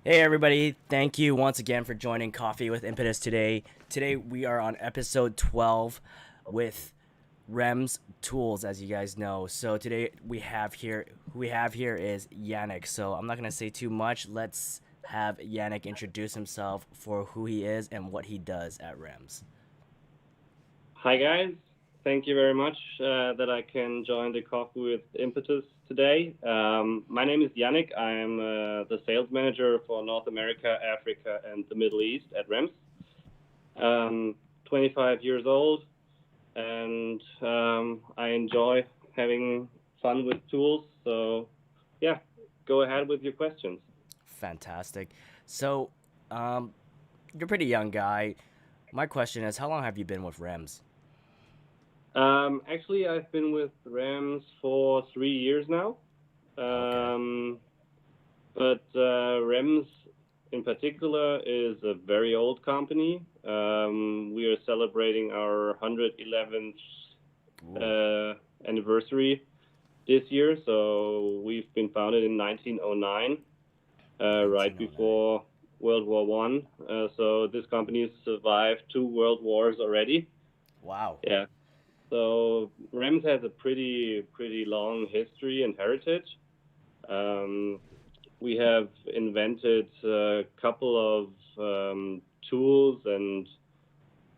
Hey everybody, thank you once again for joining Coffee with Impetus today. Today we are on episode 12 with Rems tools, as you guys know. So today who we have here is Yannick. So I'm not going to say too much. Let's have Yannick introduce himself for who he is and what he does at Rems. Hi guys, thank you very much that I can join the Coffee with Impetus today. My name is Yannick. I am the sales manager for North America, Africa, and the Middle East at Rems. 25 years old, and I enjoy having fun with tools. So, yeah, go ahead with your questions. Fantastic. So, um, you're a pretty young guy. My question is, how long have you been with Rems? Actually, I've been with Rams for 3 years now. Okay. Um, But Rems in particular is a very old company. We are celebrating our 111th Ooh, uh, anniversary this year. So we've been founded in 1909, right 1909. before World War One. So this company has survived two world wars already. Wow. Yeah. So Rems has a pretty long history and heritage. Um, we have invented a couple of tools and,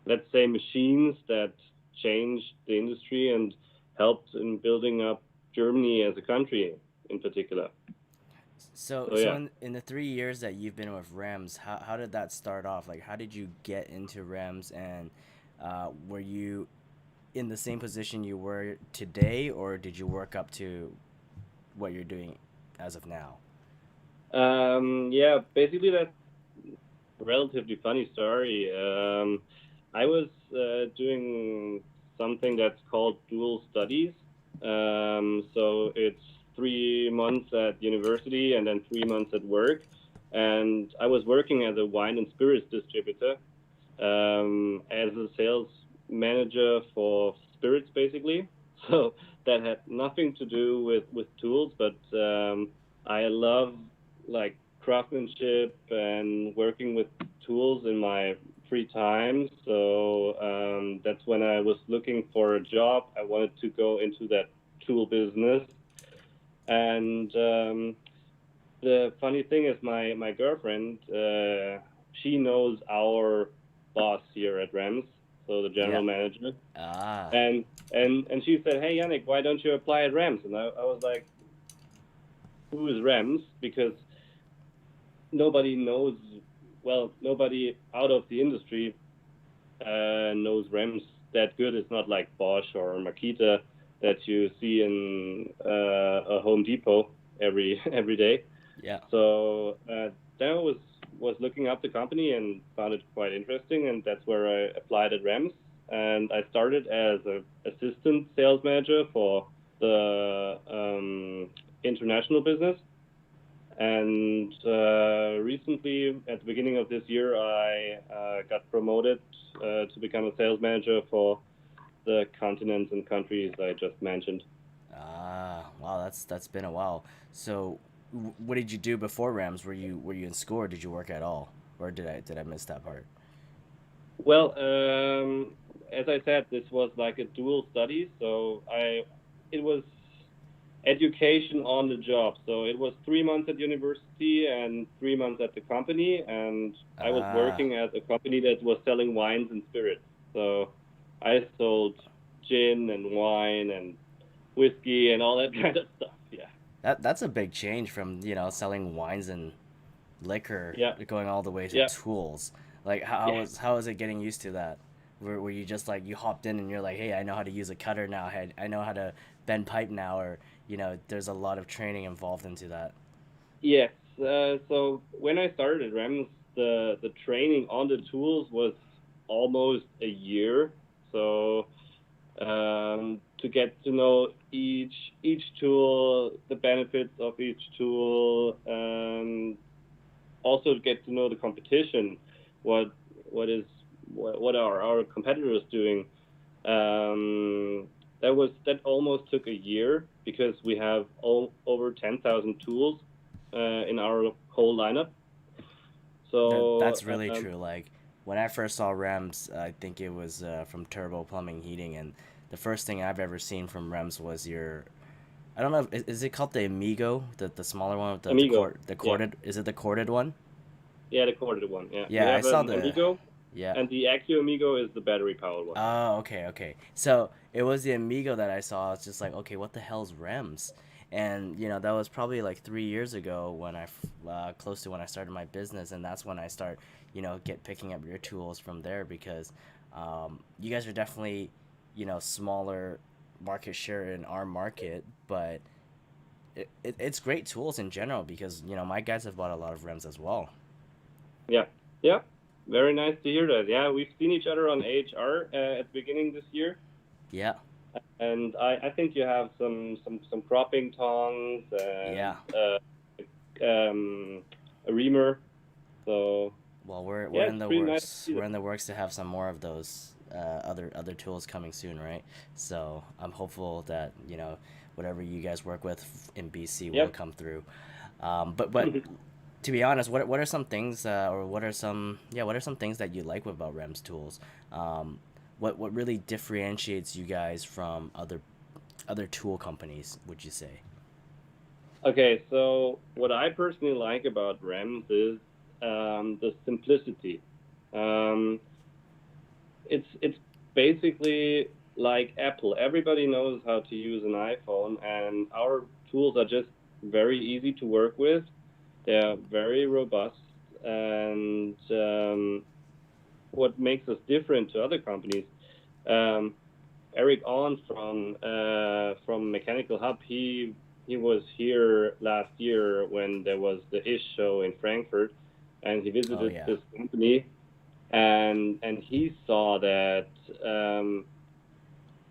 let's say, machines that changed the industry and helped in building up Germany as a country in particular. So, So so yeah. in the 3 years that you've been with Rems, how did that start off? Like, how did you get into Rems, and were you in the same position you were today, or did you work up to what you're doing as of now? Yeah, basically that's a relatively funny story. I was doing something that's called dual studies. So it's 3 months at university and then 3 months at work. And I was working as a wine and spirits distributor, as a sales manager for spirits, basically. So that had nothing to do with tools, but I love like craftsmanship and working with tools in my free time. So that's when I was looking for a job. I wanted to go into that tool business. And the funny thing is, my girlfriend, she knows our boss here at Rems, so the Yeah. general manager, Ah. and she said, "Hey Yannick, why don't you apply at Rems?" And I was like, "Who is Rems?" Because nobody knows. Well, nobody out of the industry knows Rems that good. It's not like Bosch or Makita that you see in a Home Depot every day. Yeah. So then I was looking up the company and found it quite interesting, and that's where I applied at Rems. And I started as an assistant sales manager for the international business. And recently, at the beginning of this year, I got promoted to become a sales manager for the continents and countries I just mentioned. Ah. Wow. That's been a while. So, what did you do before Rems? Were you in school, or did you work at all, or did I miss that part? Well, as I said, this was like a dual study, so I it was education on the job. So it was 3 months at university and 3 months at the company, and I was Ah. working at a company that was selling wines and spirits. So I sold gin and wine and whiskey and all that kind of stuff. Yeah, That's a big change from selling wines and liquor yeah, going all the way to yeah, tools. Like yeah. how was it getting used to that? Were you just like you hopped in and you're like, hey, I know how to use a cutter now. Hey, I know how to bend pipe now, or there's a lot of training involved into that. Yes. So when I started at Rems, the training on the tools was almost a year. So to get to know each tool, the benefits of each tool, also to get to know the competition, what what is what are our competitors doing. Um, that almost took a year because we have over 10,000 tools in our whole lineup. So That's really true. Like when I first saw Rems, I think it was from Turbo Plumbing Heating, and the first thing I've ever seen from Rems was your. I don't know. Is it called the Amigo, the smaller one with Amigo, the yeah, corded? Is it the corded one? yeah, the corded one. Yeah, we Yeah, I have saw an the. Amigo, Yeah. and the Accu Amigo is the battery powered one. Oh, okay, okay. So it was the Amigo that I saw. It's just like, okay, what the hell's Rems? And that was probably like 3 years ago when close to when I started my business, and that's when I start, get picking up your tools from there because, you guys are definitely, smaller market share in our market, but it's great tools in general because my guys have bought a lot of Rems as well. Yeah, yeah, very nice to hear that. Yeah, we've seen each other on HR at the beginning this year, Yeah, and I think you have some cropping tongs and yeah. um, a reamer. So Well, we're yeah, in it's the pretty nice to works. see We're that. in the works to have some more of those other tools coming soon, right? So I'm hopeful that whatever you guys work with in BC will Yep. come through. But to be honest, what are some things or what are some things that you like about Rems tools? What really differentiates you guys from other tool companies? Would you say? Okay, so what I personally like about Rems is the simplicity. Um, it's basically like Apple. Everybody knows how to use an iPhone, and our tools are just very easy to work with. They're very robust, and what makes us different to other companies. Um, Eric On from Mechanical Hub, he was here last year when there was the ISH show in Frankfurt, and he Oh visited yeah, this company, and he saw that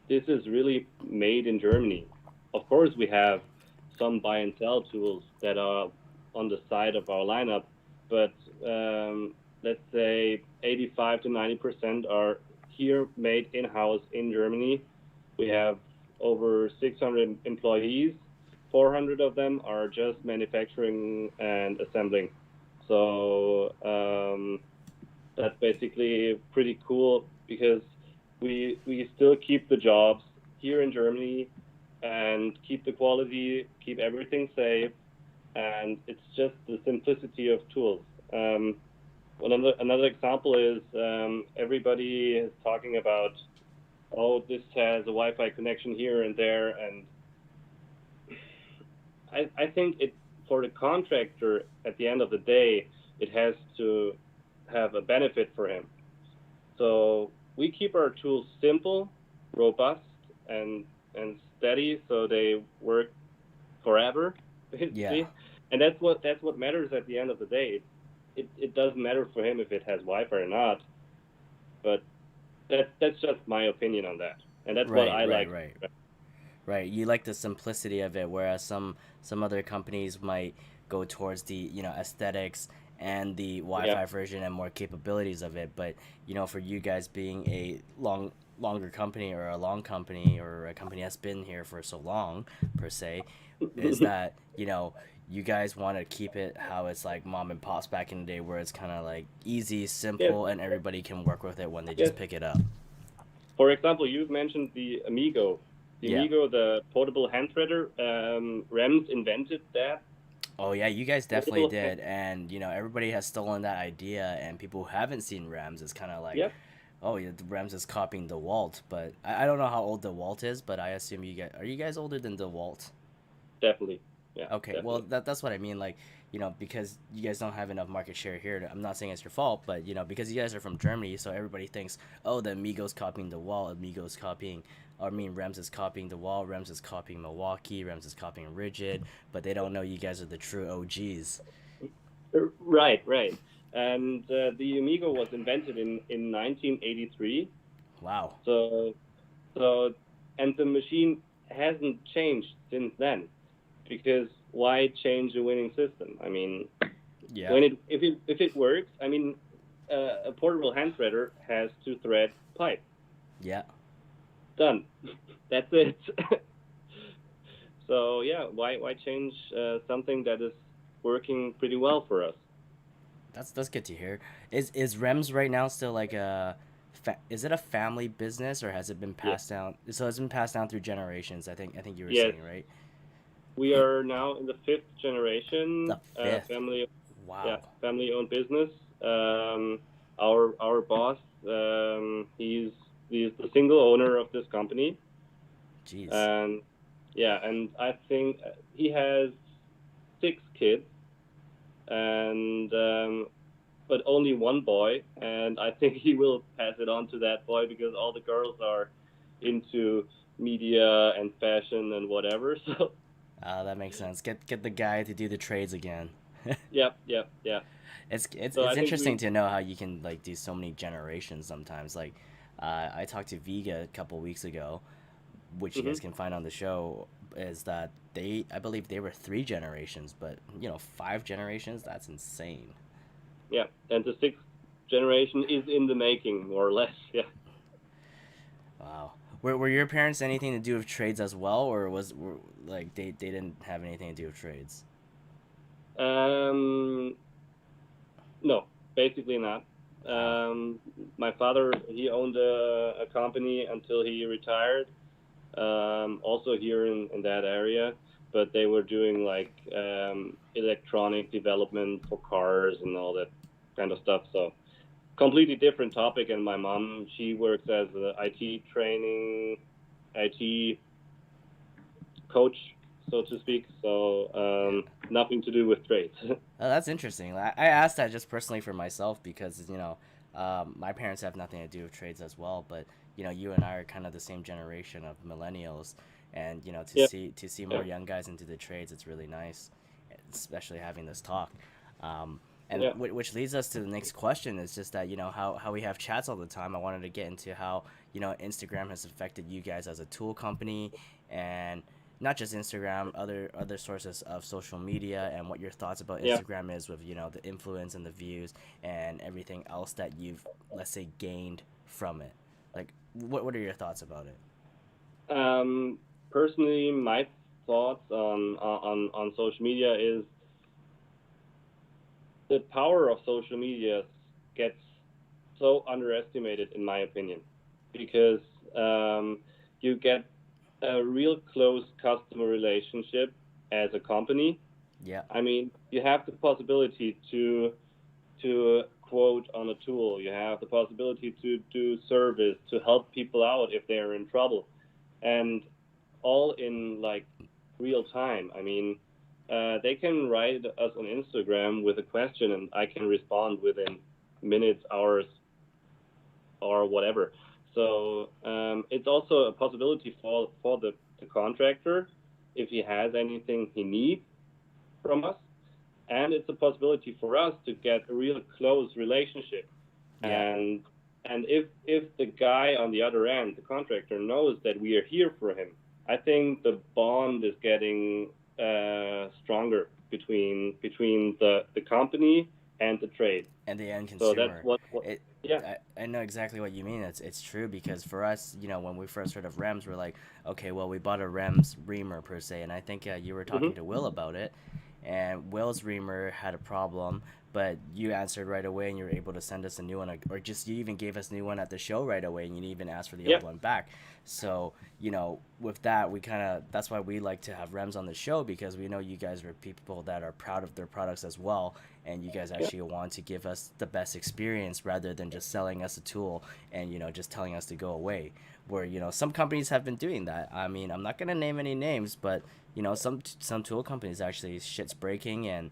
this is really made in Germany. Of course, we have some buy and sell tools that are on the side of our lineup, but let's say 85 to 90% are here made in house in Germany. We have over 600 employees. 400 of them are just manufacturing and assembling. So that's basically pretty cool because we still keep the jobs here in Germany and keep the quality, keep everything safe, and it's just the simplicity of tools. Another example is everybody is talking about, oh, this has a Wi-Fi connection here and there, and I think it for the contractor at the end of the day, it has to have a benefit for him. So we keep our tools simple, robust, and steady, so they work forever, yeah. basically. And that's what matters at the end of the day. It doesn't matter for him if it has Wi-Fi or not, but that's just my opinion on that, and that's what Right, I right, like. right. Right, you like the simplicity of it, whereas some other companies might go towards the aesthetics and the Yeah, Wi-Fi version and more capabilities of it. But for you guys being a longer company or a long company or a company that's been here for so long per se, is that you guys want to keep it how it's like mom and pops back in the day, where it's kind of like easy, yes, simple, and everybody can work with it when they yes. just pick it up. For example, you've mentioned the Amigo. The Yeah. Amigo, the portable hand threader, Rems invented that Oh yeah, you guys definitely portable hand. did, and everybody has stolen that idea, and people who haven't seen Rems is kind of like, Yep, oh yeah, the Rems is copying the Walt, but I don't know how old the Walt is, but I assume you guys older than the Walt? definitely. Yeah, Okay, well definitely. that's what I mean, like because you guys don't have enough market share here. I'm not saying it's your fault, but because you guys are from Germany, so everybody thinks, oh, the Amigos copying the Walt, Amigos copying, or I mean Rems is copying the Walt, Rems is copying Milwaukee, Rems is copying Rigid, but they don't know you guys are the true OGs. Right, right. And the Amigo was invented in 1983. Wow. So so and the machine hasn't changed since then because why change a winning system? I mean, Yeah. when it if it works, I mean, a portable hand threader has two thread pipe. Yeah. Done. That's it. So yeah, why change something that is working pretty well for us? That's good to hear. Is Rems right now still like is it a family business or has it been Yeah. passed down? So it's been passed down through generations. I think you were Yes. saying, right? We are now in the fifth generation, The fifth. family, yeah, Wow. family-owned business. Our boss, he's the single owner of this company, Jeez. and yeah, and I think he has 6 kids, and but only one boy, and I think he will pass it on to that boy because all the girls are into media and fashion and whatever. So, That makes sense. Get the guy to do the trades again. yep, yep, yeah. It's So it's I think interesting we. to know how you can like do so many generations sometimes. Like, I talked to Viga a couple weeks ago, which you Mhm. guys can find on the show. Is that I believe they were 3 generations, but 5 generations. That's insane. Yeah, and the sixth generation is in the making, more or less. Yeah. Wow. Were your parents anything to do with trades as well, or like they didn't have anything to do with trades? Um, no, basically not. Wow. Um, my father, he owned a company until he retired. Also here in that area, but they were doing like electronic development for cars and all that kind of stuff. So completely different topic. And my mom, she works as a IT training, IT coach, so to speak. So Yeah. nothing to do with trades. That's interesting. I asked that just personally for myself because my parents have nothing to do with trades as well. But you and I are kind of the same generation of millennials, and to Yeah, see yeah, more young guys into the trades, it's really nice, especially having this talk. And yeah. which leads us to the next question is just that how we have chats all the time. I wanted to get into how Instagram has affected you guys as a tool company, and not just Instagram, other sources of social media, and what your thoughts about Yeah. Instagram is with the influence and the views and everything else that you've, let's say, gained from it. Like, what are your thoughts about it? Um, Personally, my thoughts on social media is the power of social media gets so underestimated, in my opinion, because um, you get a real close customer relationship as a company. Yeah, I mean, you have the possibility to quote on a tool. You have the possibility to do service, to help people out if they're in trouble, and all in like real time. I mean, they can write us on Instagram with a question, and I can respond within minutes, hours, or whatever. So it's also a possibility for the contractor if he has anything he needs from us, and it's a possibility for us to get a real close relationship. yeah, And if the guy on the other end, the contractor, knows that we are here for him, I think the bond is getting stronger between the company and the trade. and the end So that's consumer. what It, yeah. I know exactly what you mean. It's true because for us, when we first heard of Rems, we're like, okay, well, we bought a Rems reamer per se, and I think you were talking Hmm. to Will about it, and Will's reamer had a problem, but you answered right away, and you were able to send us a new one, or just you even gave us a new one at the show right away, and you even asked for the Yeah. old one back. So with that, we kind of that's why we like to have Rems on the show because we know you guys are people that are proud of their products as well, and you guys Yeah. actually want to give us the best experience rather than just selling us a tool and just telling us to go away. Where some companies have been doing that. I mean, I'm not gonna name any names, but some tool companies actually shit's breaking and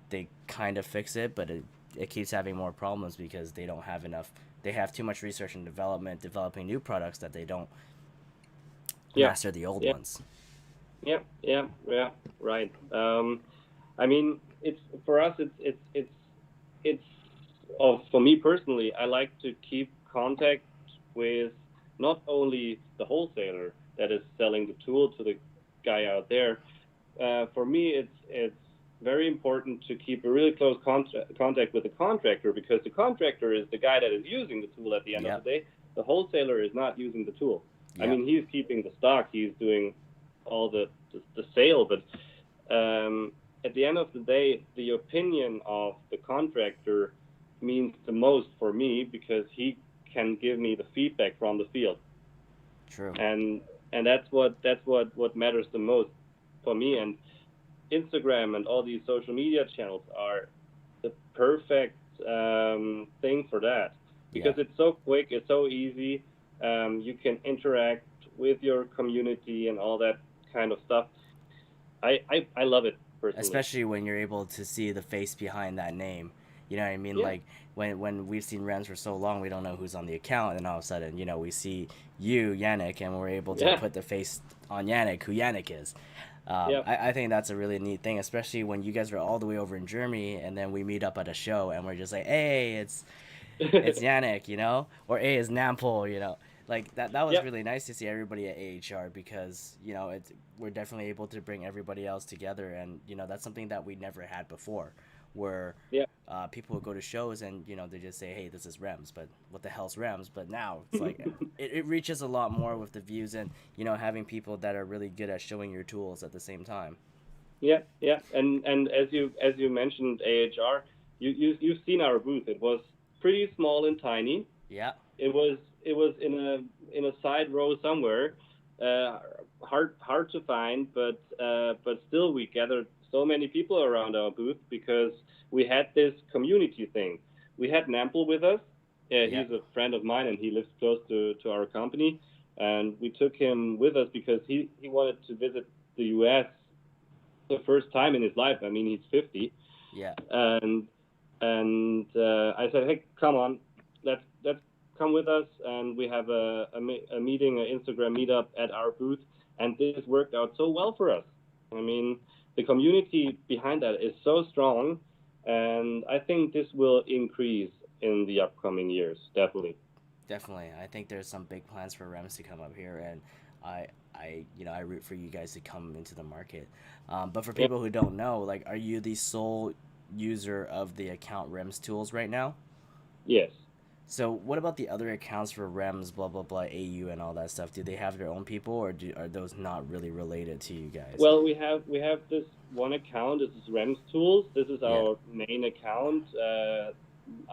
they kind of fix it, but it keeps having more problems because they don't have enough. They have too much research and development developing new products that they don't Yeah. master the old Yeah. ones. Yeah. Yeah. Yeah. Right. I mean, it's for us. It's for me personally. I like to keep contact with not only the wholesaler that is selling the tool to the guy out there. For me, it's very important to keep a really close contact with the contractor because the contractor is the guy that is using the tool at the end of the Yep. day. The wholesaler is not using the tool. I Yep. mean, he's keeping the stock, he's doing all the sale, but at the end of the day, the opinion of the contractor means the most for me because he can give me the feedback from the field, True. and that's what matters the most for me. And Instagram and all these social media channels are the perfect thing for that Yeah. because it's so quick, it's so easy. You can interact with your community and all that kind of stuff. I love it personally. Especially when you're able to see the face behind that name. You know what I mean? Yeah, Like when we've seen Rems for so long, we don't know who's on the account, and then all of a sudden, we see you, Yannick, and we're able to yeah, put the face on Yannick, who Yannick is. yeah. I think that's a really neat thing, especially when you guys are all the way over in Germany, and then we meet up at a show, and we're just like, hey, it's Yannick, or hey, it's Nampol, like that was Yeah, really nice to see everybody at AHR because we're definitely able to bring everybody else together, and that's something that we never had before, where yeah. people would go to shows and they just say, hey, this is Rems, but what the hell's Rems? But now it's like it reaches a lot more with the views and having people that are really good at showing your tools at the same time. Yeah, yeah, and as you mentioned AHR, you've seen our booth. It was pretty small and tiny. Yeah. It was in a side row somewhere, uh, hard to find, but still we gathered so many people around our booth because we had this community thing. We had Nampel with us. Yeah. He's a friend of mine and he lives close to our company, and we took him with us because he wanted to visit the U.S. the first time in his life. I mean, he's 50, Yeah. and I said, hey, come on, let's come with us, and we have a meeting, an Instagram meetup at our booth, and this worked out so well for us. I mean, the community behind that is so strong, and I think this will increase in the upcoming years, definitely. Definitely. I think there's some big plans for Rems to come up here, and I, I root for you guys to come into the market. But for Yeah. people who don't know, like, are you the sole user of the account Rems tools right now? Yes. So what about the other accounts for Rems, blah blah blah, AU and all that stuff? Do they have their own people, or are those not really related to you guys? Well, we have this one account. This is Rems Tools. This is Yeah. our main account.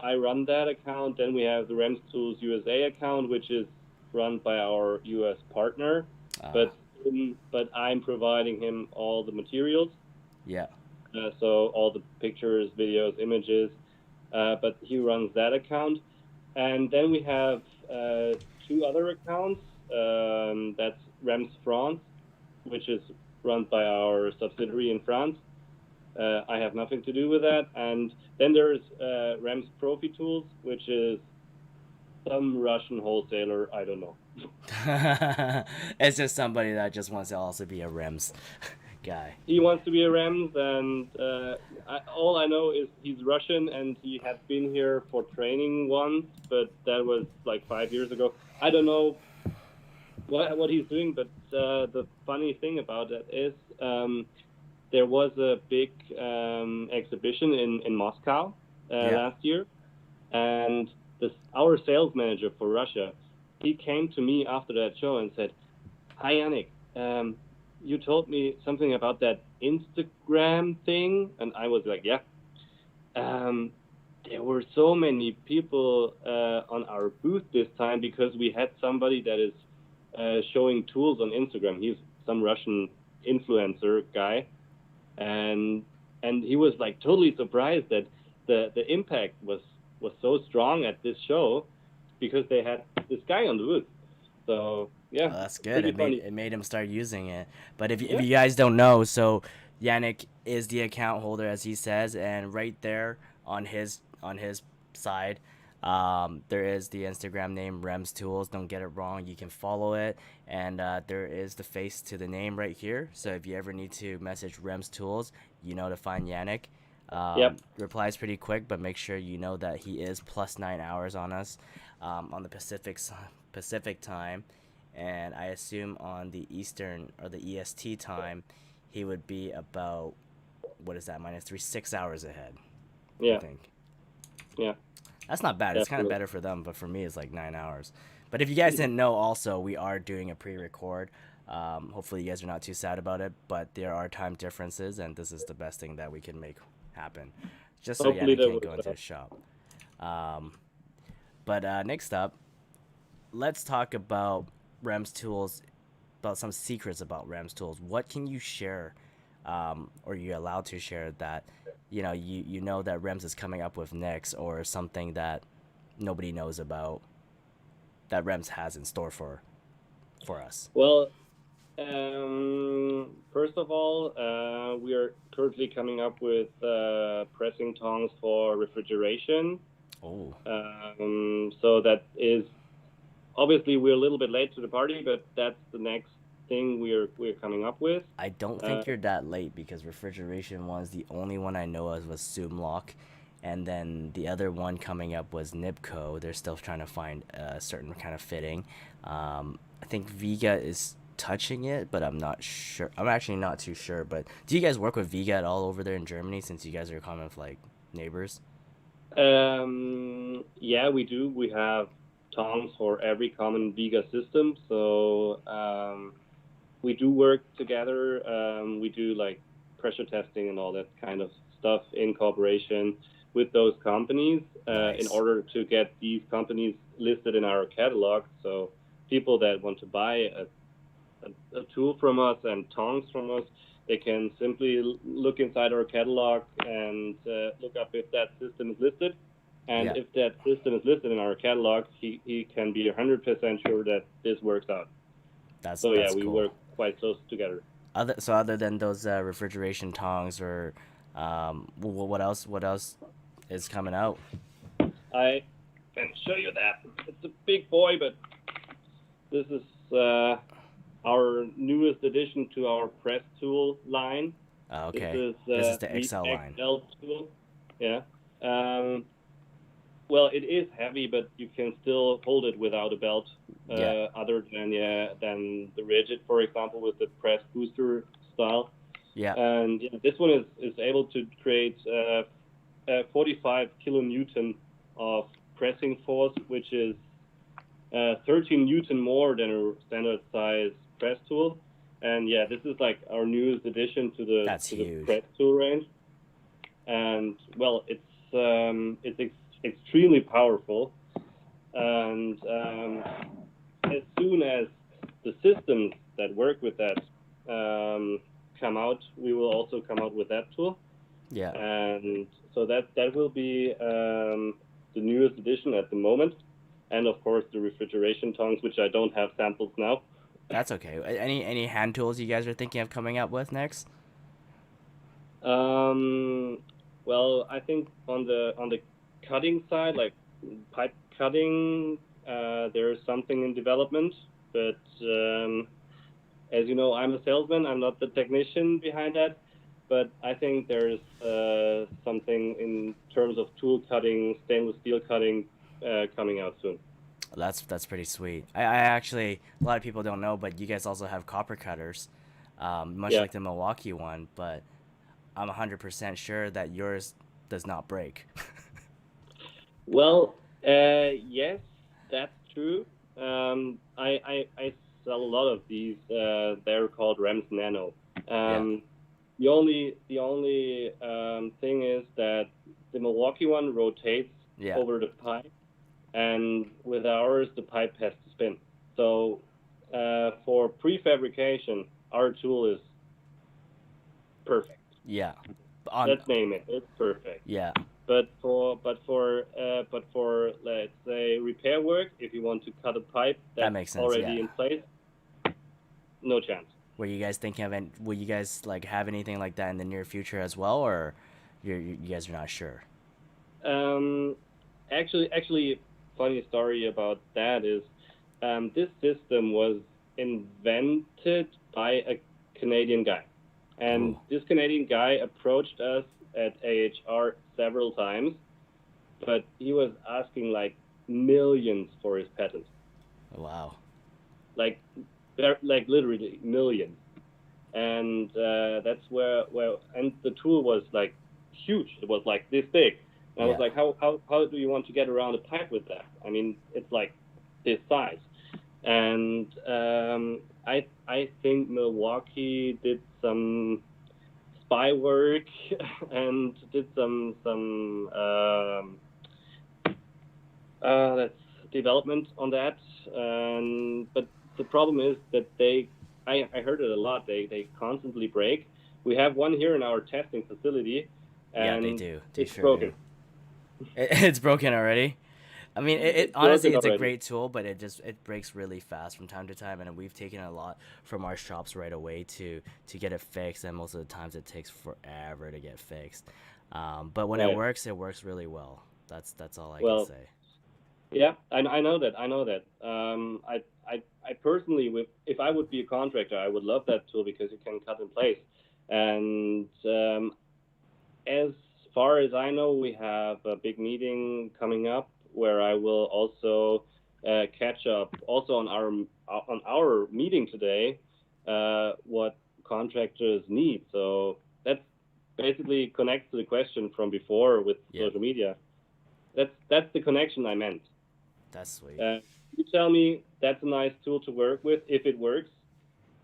I run that account. Then we have the Rems Tools USA account, which is run by our US partner. Uh, But but I'm providing him all the materials, yeah. so all the pictures, videos, images. But he runs that account, and then we have two other accounts. That's Rems France, which is run by our subsidiary in France. I have nothing to do with that. And then there's Rems Profi Tools, which is some Russian wholesaler. I don't know. It's just somebody that just wants to also be a Rems guy. He wants to be a Rems, and all I know is he's Russian, and he had been here for training once, but that was like 5 years ago. I don't know what he's doing, but the funny thing about that is there was a big exhibition in Moscow Yeah. last year, and our sales manager for Russia, he came to me after that show and said, "Hi, Yannick, you told me something about that Instagram thing," and I was like, "Yeah." Um, there were so many people on our booth this time because we had somebody that is showing tools on Instagram. He's some Russian influencer guy, and he was like totally surprised that the impact was so strong at this show because they had this guy on the booth. So yeah, Oh, that's good. pretty It made funny. it made him start using it. But if Yeah, you guys don't know, so Yannick is the account holder, as he says, and right there on his side, there is the Instagram name Rems Tools. Don't get it wrong. You can follow it, and there is the face to the name right here. So if you ever need to message Rems Tools, you know to find Yannick. yep, Replies pretty quick, but make sure you know that he is plus 9 hours on us, on the Pacific time, and I assume on the Eastern or the EST time, he would be about, what is that, minus three, 6 hours ahead, I yeah, think. yeah, That's not bad. It's kind of definitely. better for them, but for me, it's like 9 hours. But if you guys didn't know, also, we are doing a pre record. Hopefully you guys are not too sad about it, but there are time differences, and this is the best thing that we can make happen. Just so Hopefully Yannick that can't go works into out. his shop. Um, but next up, let's talk about Rems tools, about some secrets about Rems tools. What can you share, or you're allowed to share that, you know that Rems is coming up with next, or something that nobody knows about that Rems has in store for us. Well, first of all, we are currently coming up with pressing tongs for refrigeration. Oh, So that is obviously we're a little bit late to the party, but that's the next thing we're coming up with. I don't Uh, think you're that late because refrigeration was the only one I know of was Sumlock, and then the other one coming up was Nipco. They're still trying to find a certain kind of fitting. I think Viga is touching it, but I'm not sure. I'm actually not too sure. But do you guys work with Viga at all over there in Germany? Since you guys are kind of like neighbors. yeah, we do. We have tongs for every common Viga system. So we do work together. We do like pressure testing and all that kind of stuff in cooperation with those companies in Nice. order to get these companies listed in our catalog. So people that want to buy a tool from us and tongs from us, they can simply look inside our catalog and look up if that system is listed. And Yeah, if that system is listed in our catalog, he can be 100% sure that this works out. that's So yeah, that's we cool. work quite close together. Other than those refrigeration tongs, or what else is coming out? I can show you that. It's a big boy, but this is our newest addition to our press tool line. This Okay, is this is the the XL line. XL tool. Yeah. Um, well, it is heavy, but you can still hold it without a belt. Yeah, Other than the rigid, for example, with the press booster style. yeah. And yeah, this one is able to create 45 kilonewton of pressing force, which is 13 newton more than a standard size press tool. And yeah, this is like our newest addition That's to the huge. press tool range. And well, it's extremely powerful. And as soon as the systems that work with that come out, we will also come out with that tool. Yeah, And so that will be the newest addition at the moment, and of course the refrigeration tongs, which I don't have samples now. that's okay. Any hand tools you guys are thinking of coming up with next? Um, well, I think on the cutting side, like pipe cutting, there's something in development, but as you know, I'm a salesman. I'm not the technician behind that, but I think there's something in terms of tool cutting, stainless steel cutting, coming out soon. That's pretty sweet. I actually, a lot of people don't know, but you guys also have copper cutters, much Yeah. like the Milwaukee one. But I'm 100% sure that yours does not break. Well, yes, that's true. I sell a lot of these. They're called Rems Nano. Yeah, Um, the only thing is that the Milwaukee one rotates yeah. over the pipe, and with ours the pipe has to spin. So for prefabrication, our tool is perfect. Yeah. On Let's name it. It's perfect. yeah, But for let's say repair work, if you want to cut a pipe that that's makes sense. already Yeah. in place, no chance. Were you guys thinking of will you guys like have anything like that in the near future as well, or you guys are not sure? Um, actually, funny story about that is this system was invented by a Canadian guy, and Ooh, this Canadian guy approached us at AHR several times, but he was asking like millions for his patent. wow. Like like literally millions. And that's where and the tool was like huge. It was like this big. And I was Yeah. like, how do you want to get around a pipe with that? I mean, it's like this size. And I think Milwaukee did some spy work and did some that's development on that. But the problem is that I heard it a lot. They constantly break. We have one here in our testing facility, Yeah, they and do. They it's sure do. broken. It's broken already. I mean, it It's honestly broken it's a already. great tool, but it breaks really fast from time to time, and we've taken a lot from our shops right away to get it fixed, and most of the times it takes forever to get fixed. But when Right. it works really well. That's all I can Well, say. yeah, I know that. I know that. I personally, if I would be a contractor, I would love that tool because you can cut in place. And as far as I know, we have a big meeting coming up where I will also catch up also on our meeting today, what contractors need. So that's basically connects to the question from before with Yep, social media. That's the connection I meant. that's sweet. Uh, you tell me that's a nice tool to work with if it works,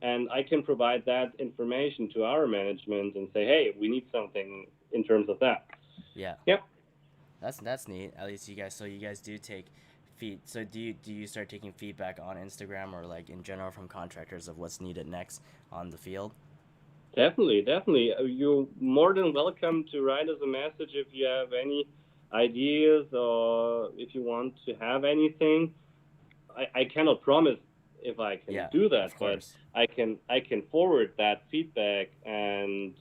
and I can provide that information to our management and say, hey, we need something in terms of that. Yeah, Yep, that's neat. At least you guys do take feed. So do you start taking feedback on Instagram or like in general from contractors of what's needed next on the field? definitely, definitely. You're more than welcome to write us a message if you have any ideas or if you want to have anything. I cannot promise if I can Yeah, do that, of but course. I can forward that feedback and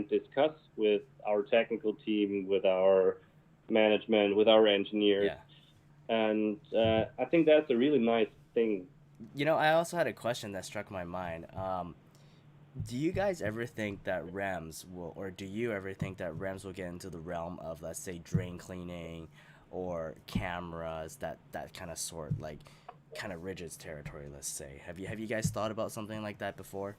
discuss with our technical team, with our management, with our engineers, Yeah. and I think that's a really nice thing. You know, I also had a question that struck my mind. Do you guys ever think that Rems will, or do you ever think that Rems will get into the realm of, let's say, drain cleaning or cameras, that kind of sort, like, kind of rigid territory, let's say? Have you guys thought about something like that before?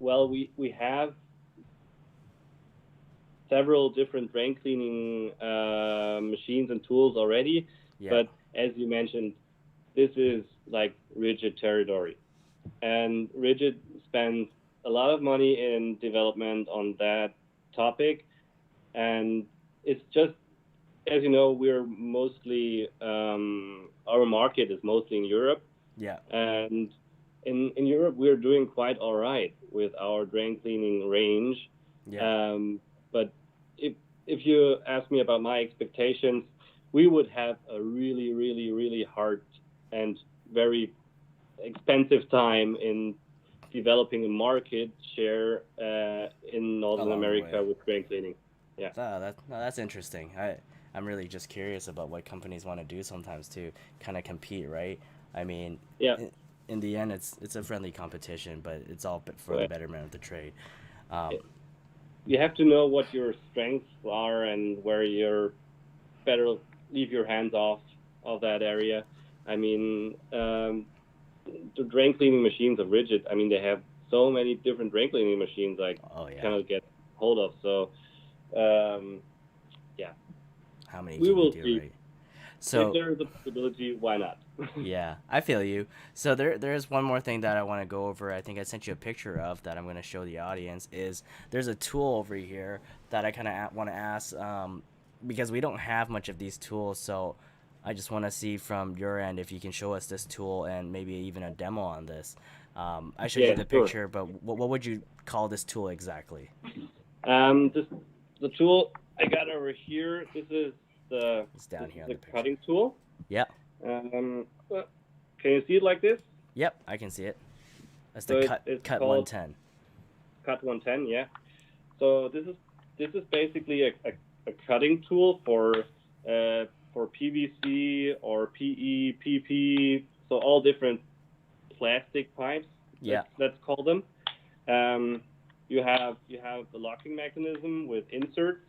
Well, we have several different drain cleaning machines and tools already, Yeah. but as you mentioned, this is like rigid territory. And Rigid spends a lot of money in development on that topic, and it's just as you know, we're mostly our market is mostly in Europe, Yeah. and in Europe we're doing quite all right with our drain cleaning range. Yeah. But if if you ask me about my expectations, we would have a really hard and very expensive time in developing a market share in Northern Along the way. America with drain cleaning. Yeah, No, that's interesting. I'm really just curious about what companies want to do sometimes to kind of compete, right? I mean, yeah. in the end, it's a friendly competition, but it's all for the Well, betterment of the trade. Um, you have to know what your strengths are and where you're better leave your hands off of that area. I mean, the drain cleaning machines are rigid. I mean, they have so many different drain cleaning machines I oh yeah, cannot get hold of. So, um, yeah, how many we can you will do, see. right? If So there is a possibility, why not? yeah, I feel you. So there is one more thing that I want to go over. I think I sent you a picture of that I'm going to show the audience. Is there's a tool over here that I kind of want to ask because we don't have much of these tools. So I just want to see from your end if you can show us this tool and maybe even a demo on this. I showed you Yeah, the sure. picture, but what would you call this tool exactly? This the tool I got over here. It's down This here is on the the picture. cutting tool. Yep, Can you see it like this? yep, I can see it. That's the So it's cut called 110. Cut 110. Yeah. So this is basically a cutting tool for PVC or PE, PP. So all different plastic pipes. Yeah, Let's call them. Um, you have the locking mechanism with inserts,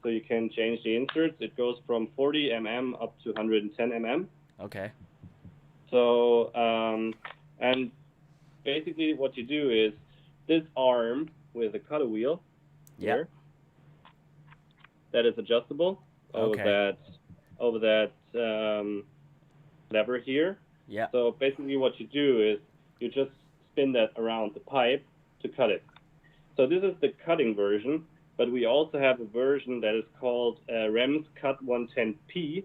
so you can change the inserts. It goes from 40 mm up to 110 mm. okay. So and basically what you do is this arm with a cutter wheel Yep, here that is adjustable okay. over that lever here. Yeah. So basically what you do is you just spin that around the pipe to cut it. So this is the cutting version, but we also have a version that is called Rems Cut 110P, Ooh.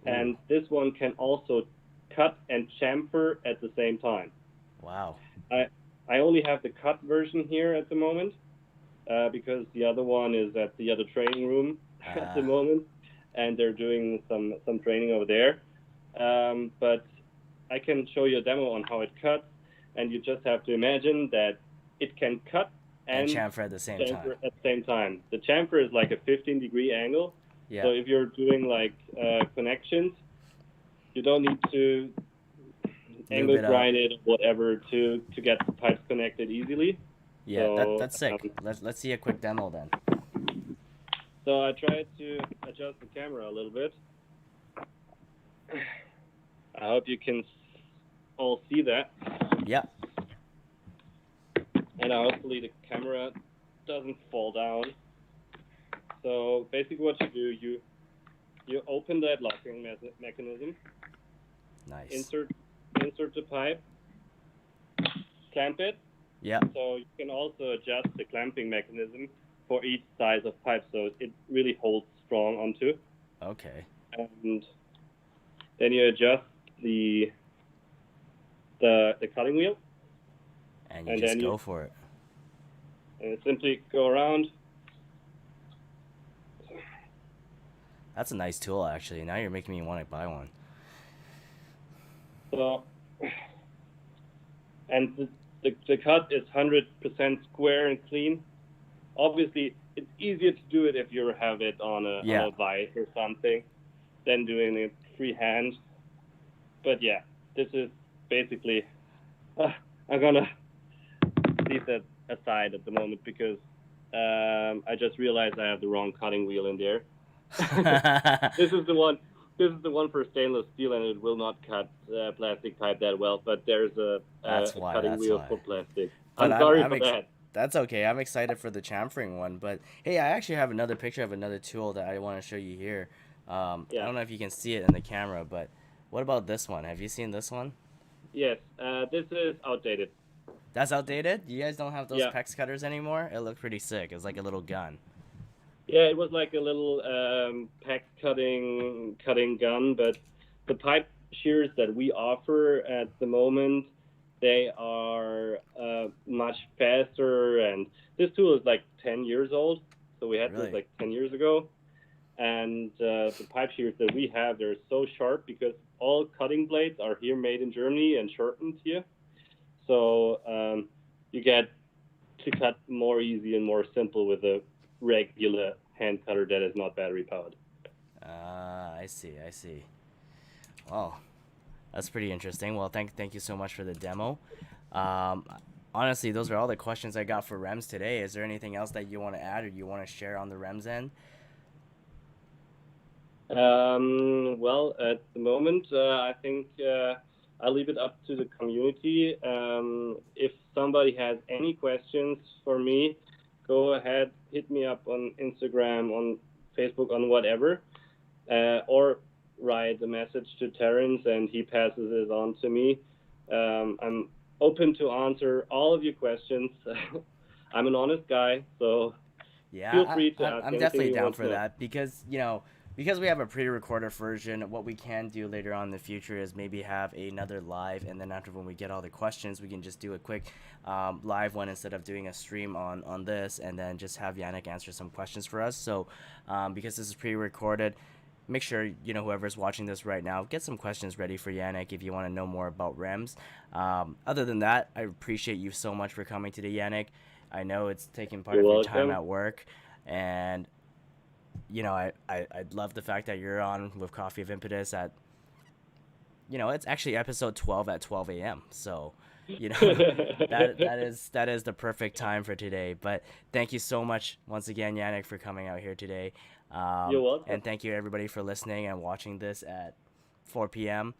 and this one can also cut and chamfer at the same time. Wow. I I only have the cut version here at the moment because the other one is at the other training room at the Uh, moment, and they're doing some training over there. But I can show you a demo on how it cuts, and you just have to imagine that it can cut and and chamfer at the same time. chamfer at the same time. The chamfer is like a 15-degree angle, so Yeah. if you're doing like connections, you don't need to Lube angle it up. grind it or whatever to get the pipes connected easily. Yeah, So that's sick. Let's see a quick demo then. so I tried to adjust the camera a little bit. I hope you can all see that, Yeah. and hopefully the camera doesn't fall down. So basically, what you do, you open that locking mechanism, Nice. insert the pipe, clamp it. Yeah. So you can also adjust the clamping mechanism for each size of pipe, so it really holds strong onto. Okay. And then you adjust the cutting wheel, And you and just then go for it. simply go around. That's a nice tool, actually. Now you're making me want to buy one. So, and the cut is 100% square and clean. Obviously, it's easier to do it if you have it on Yeah. a vise or something than doing it freehand. But yeah, this is basically. I'm gonna leave that aside at the moment because I just realized I have the wrong cutting wheel in there. This is the one. This is the one for stainless steel, and it will not cut plastic pipe that well. But there's That's a why. cutting That's wheel why. for plastic. But I'm I'm sorry I'm for ex- that. that's okay. I'm excited for the chamfering one. But hey, I actually have another picture of another tool that I want to show you here. I Yeah. don't know if you can see it in the camera, but what about this one? Have you seen this one? Yes. This is outdated. That's outdated. You guys don't have those Yeah. PEX cutters anymore. It looked pretty sick. It's like a little gun. Yeah. It was like a little pack cutting gun, but the pipe shears that we offer at the moment, they are much faster. And this tool is like 10 years old, so we had this Really? like 10 years ago. And the pipe shears that we have, they're so sharp because all cutting blades are here made in Germany and shortened here. So you get to cut more easy and more simple with a regular hand cutter that is not battery powered. I see. I see. Oh, that's pretty interesting. Well, thank you so much for the demo. Um, honestly, those are all the questions I got for Rems today. Is there anything else that you want to add or you want to share on the Rems end? Well, at the moment, I think I'll leave it up to the community. If somebody has any questions for me, go ahead, hit me up on Instagram, on Facebook, on whatever, or write a message to Terence and he passes it on to me. I'm open to answer all of your questions. I'm an honest guy, so feel Yeah, free to I'm ask I'm anything definitely you down want to for know. that because because we have a pre-recorded version. What we can do later on in the future is maybe have another live, and then after when we get all the questions, we can just do a quick live one instead of doing a stream on this, and then just have Yannick answer some questions for us. So because this is pre-recorded, make sure whoever's watching this right now get some questions ready for Yannick if you want to know more about Rems. Other than that, I appreciate you so much for coming today, Yannick. I know it's taking part You're of your time welcome. at work, and I love the fact that you're on with Coffee of Impetus at it's actually episode 12 at 12 a.m. So you know that is the perfect time for today. But thank you so much once again, Yannick, for coming out here today, You're welcome. and thank you everybody for listening and watching this at 4 p.m.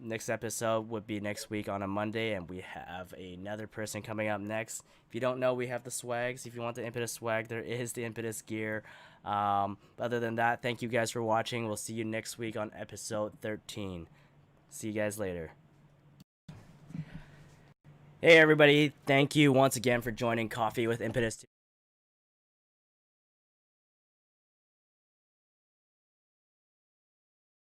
Next episode would be next week on a Monday, and we have another person coming up next. If you don't know, we have the swags. If you want the Impetus swag, there is the Impetus gear. Other than that, thank you guys for watching. We'll see you next week on episode 13. See you guys later. Hey everybody, thank you once again for joining Coffee with Impetus.